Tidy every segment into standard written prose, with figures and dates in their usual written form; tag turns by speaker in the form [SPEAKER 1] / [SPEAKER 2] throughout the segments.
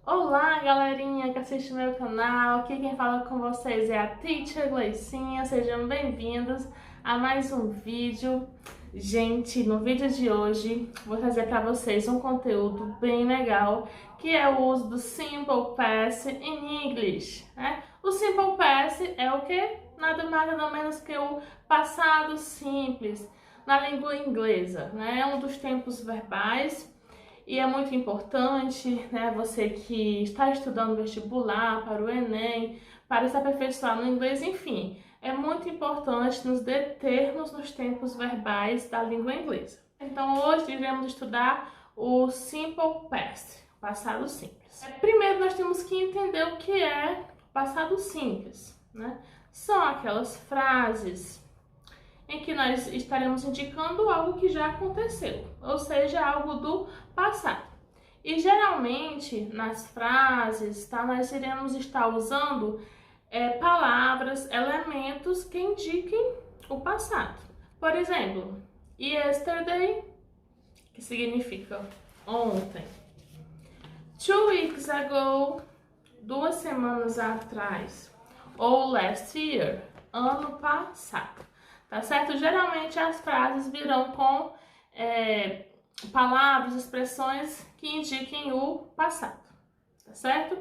[SPEAKER 1] Olá, galerinha que assiste meu canal. Aqui quem fala com vocês é a Teacher Gleicinha. Sejam bem-vindos a mais um vídeo. Gente, no vídeo de hoje vou trazer para vocês um conteúdo bem legal, que é o uso do Simple Past in English, né? O Simple Past é o que? Nada mais nada menos que o passado simples na língua inglesa, né? É um dos tempos verbais. E é muito importante, né, você que está estudando vestibular, para o Enem, para se aperfeiçoar no inglês, enfim, é muito importante nos determos nos tempos verbais da língua inglesa. Então hoje iremos estudar o Simple Past, passado simples. Primeiro nós temos que entender o que é passado simples, né? São aquelas frases em que nós estaremos indicando algo que já aconteceu, ou seja, algo do passado. E geralmente nas frases, tá, nós iremos estar usando palavras, elementos que indiquem o passado. Por exemplo, yesterday, que significa ontem. 2 weeks ago, 2 semanas atrás. Ou last year, ano passado. Tá certo? Geralmente as frases virão com palavras, expressões que indiquem o passado, tá certo?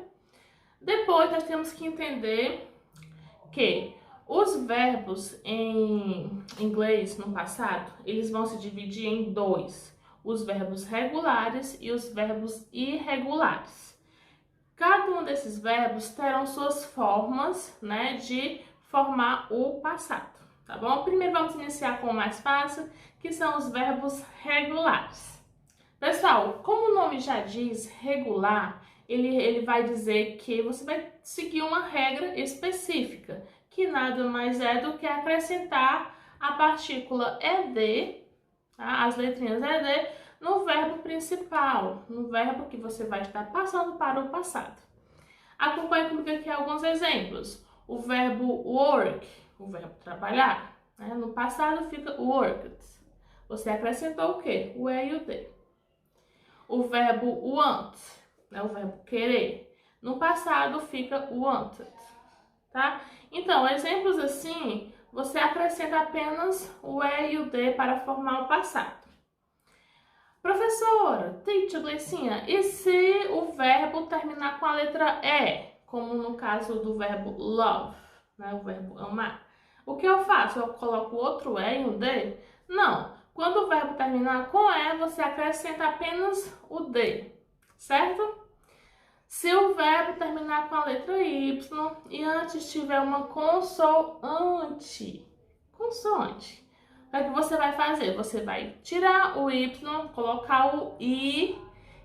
[SPEAKER 1] Depois nós temos que entender que os verbos em inglês no passado, eles vão se dividir em dois: os verbos regulares e os verbos irregulares. Cada um desses verbos terão suas formas, né, de formar o passado. Tá bom? Primeiro vamos iniciar com o mais fácil, que são os verbos regulares. Pessoal, como o nome já diz, regular, ele vai dizer que você vai seguir uma regra específica, que nada mais é do que acrescentar a partícula ed, tá? As letrinhas ed, no verbo principal, no verbo que você vai estar passando para o passado. Acompanhe comigo aqui alguns exemplos. O verbo work, o verbo trabalhar, né? No passado fica worked. Você acrescentou o quê? O e e o d. O verbo want, né? O verbo querer. No passado fica wanted, tá? Então, exemplos assim, você acrescenta apenas o e e o d para formar o passado. Professora, teacher Gleicinha, e se o verbo terminar com a letra E, como no caso do verbo love, né, o verbo amar? O que eu faço? Eu coloco outro E e um D? Não. Quando o verbo terminar com E, você acrescenta apenas o D, certo? Se o verbo terminar com a letra Y e antes tiver uma consoante, o que você vai fazer? Você vai tirar o Y, colocar o I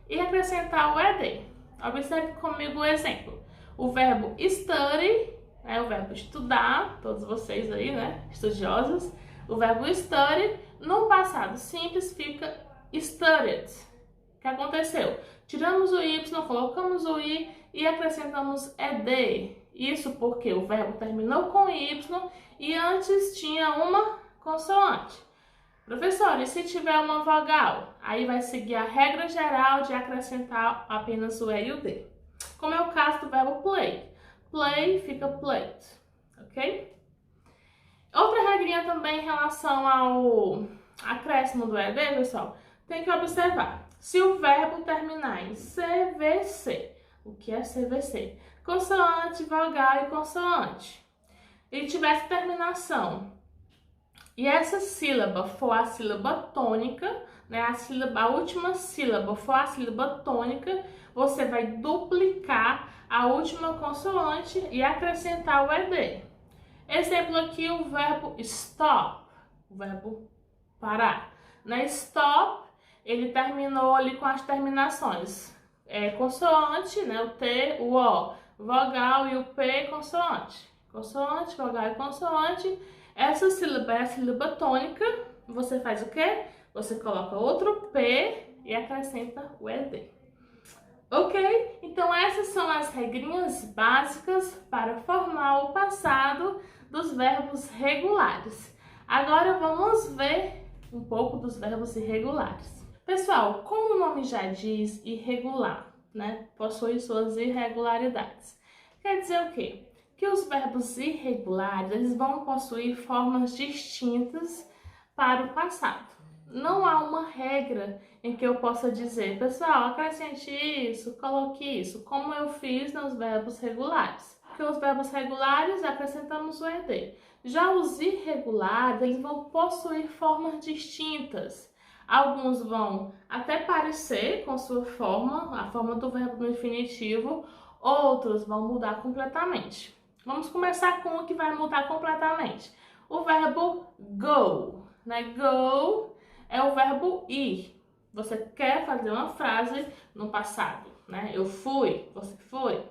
[SPEAKER 1] e acrescentar o ED. Observe comigo o exemplo. O verbo study, o verbo estudar, todos vocês aí, né, estudiosos. O verbo study, no passado simples, fica studied. O que aconteceu? Tiramos o Y, colocamos o I e acrescentamos ED. Isso porque o verbo terminou com Y e antes tinha uma consoante. Professor, e se tiver uma vogal? Aí vai seguir a regra geral de acrescentar apenas o E e o D. Como é o caso do verbo play. Play fica played, ok? Outra regrinha também em relação ao acréscimo do ED, pessoal, tem que observar. Se o verbo terminar em CVC, o que é CVC? Consoante, vogal e consoante. E tivesse terminação, e essa sílaba for a sílaba tônica, né, a última sílaba for a sílaba tônica, você vai duplicar a última consoante e acrescentar o ED. Exemplo aqui, o verbo stop, o verbo parar. Na stop, ele terminou ali com as terminações consoante, né, o T, o O, vogal e o P, consoante. Consoante, vogal e consoante. Essa sílaba é a sílaba tônica. Você faz o quê? Você coloca outro P e acrescenta o ED. Ok? Então essas são as regrinhas básicas para formar o passado dos verbos regulares. Agora vamos ver um pouco dos verbos irregulares. Pessoal, como o nome já diz, irregular, né, possui suas irregularidades. Quer dizer o quê? Que os verbos irregulares, eles vão possuir formas distintas para o passado. Não há uma regra em que eu possa dizer, pessoal, acrescente isso, coloque isso, como eu fiz nos verbos regulares. Porque os verbos regulares acrescentamos o ed. Já os irregulares, eles vão possuir formas distintas. Alguns vão até parecer com sua forma, a forma do verbo no infinitivo, outros vão mudar completamente. Vamos começar com o que vai mudar completamente. O verbo go, né? Go é o verbo ir. Você quer fazer uma frase no passado, né? Eu fui, você foi,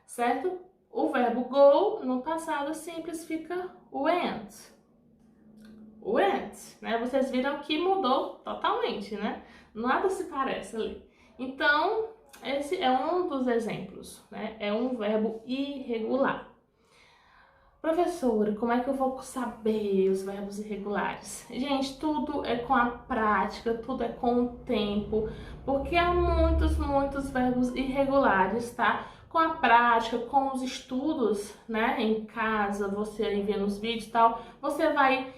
[SPEAKER 1] certo? O verbo go no passado simples fica went. Went, né? Vocês viram que mudou totalmente, né? Nada se parece ali. Então, esse é um dos exemplos, né? É um verbo irregular. Professora, como é que eu vou saber os verbos irregulares? Gente, tudo é com a prática, tudo é com o tempo, porque há muitos verbos irregulares, tá? Com a prática, com os estudos, né? Em casa, você aí vendo os vídeos e tal, você vai,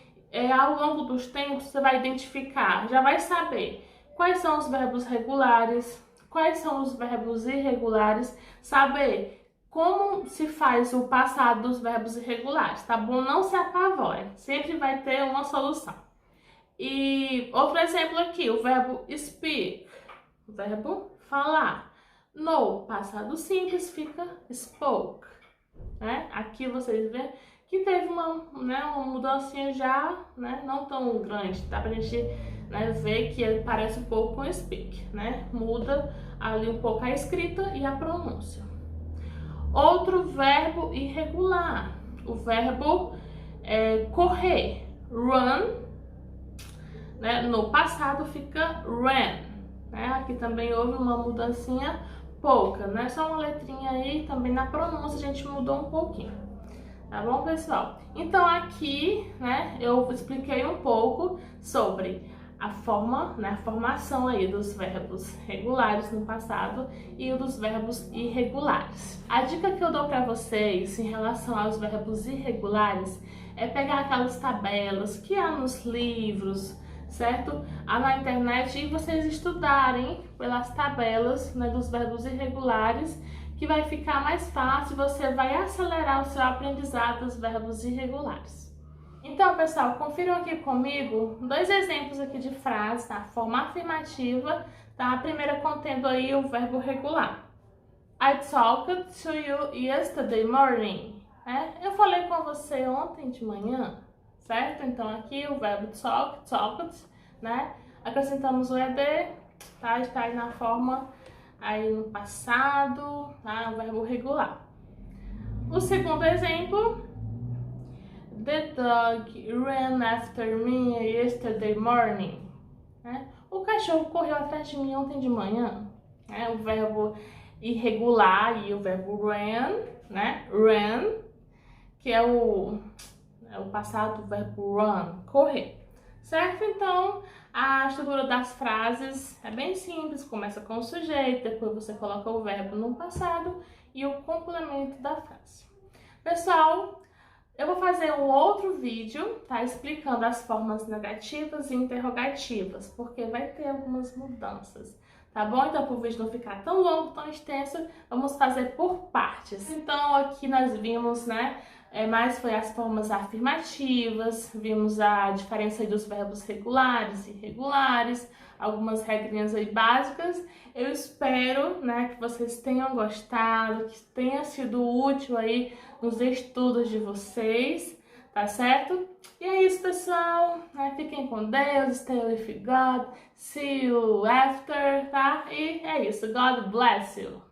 [SPEAKER 1] ao longo dos tempos, você vai identificar, já vai saber quais são os verbos regulares, quais são os verbos irregulares, saber como se faz o passado dos verbos irregulares, tá bom? Não se apavore, sempre vai ter uma solução. E outro exemplo aqui, o verbo speak, o verbo falar. No passado simples fica spoke, né? Aqui vocês veem que teve uma mudancinha já, né? Não tão grande, dá pra gente, né, ver que ele parece um pouco com speak, né? Muda ali um pouco a escrita e a pronúncia. Outro verbo irregular, o verbo correr, run, né? No passado fica ran, né? Aqui também houve uma mudancinha pouca, né? Só uma letrinha aí, também na pronúncia a gente mudou um pouquinho, tá bom, pessoal? Então aqui, né, eu expliquei um pouco sobre a forma, né, a formação aí dos verbos regulares no passado e dos verbos irregulares. A dica que eu dou para vocês em relação aos verbos irregulares é pegar aquelas tabelas que há nos livros, certo? Há na internet e vocês estudarem pelas tabelas, né, dos verbos irregulares, que vai ficar mais fácil, você vai acelerar o seu aprendizado dos verbos irregulares. Então, pessoal, confiram aqui comigo dois exemplos aqui de frase, tá? Forma afirmativa, tá? A primeira contendo aí o verbo regular. I talked to you yesterday morning. Eu falei com você ontem de manhã, certo? Então aqui o verbo talk, talked, né? Acrescentamos o ed, tá? Está aí na forma aí no passado, tá? O verbo regular. O segundo exemplo, the dog ran after me yesterday morning. O cachorro correu atrás de mim ontem de manhã. O verbo irregular e o verbo ran, né? Ran, que é o passado do verbo run, correr. Certo? Então, a estrutura das frases é bem simples, começa com o sujeito, depois você coloca o verbo no passado e o complemento da frase. Pessoal, eu vou fazer um outro vídeo, tá? Explicando as formas negativas e interrogativas, porque vai ter algumas mudanças, tá bom? Então, para o vídeo não ficar tão longo, tão extenso, vamos fazer por partes. Então, aqui nós vimos, né? Mais foi as formas afirmativas, vimos a diferença aí dos verbos regulares e irregulares, algumas regrinhas aí básicas. Eu espero, né, que vocês tenham gostado, que tenha sido útil aí nos estudos de vocês, tá certo? E é isso, pessoal, né? Fiquem com Deus, stay with God, see you after, tá? E é isso, God bless you!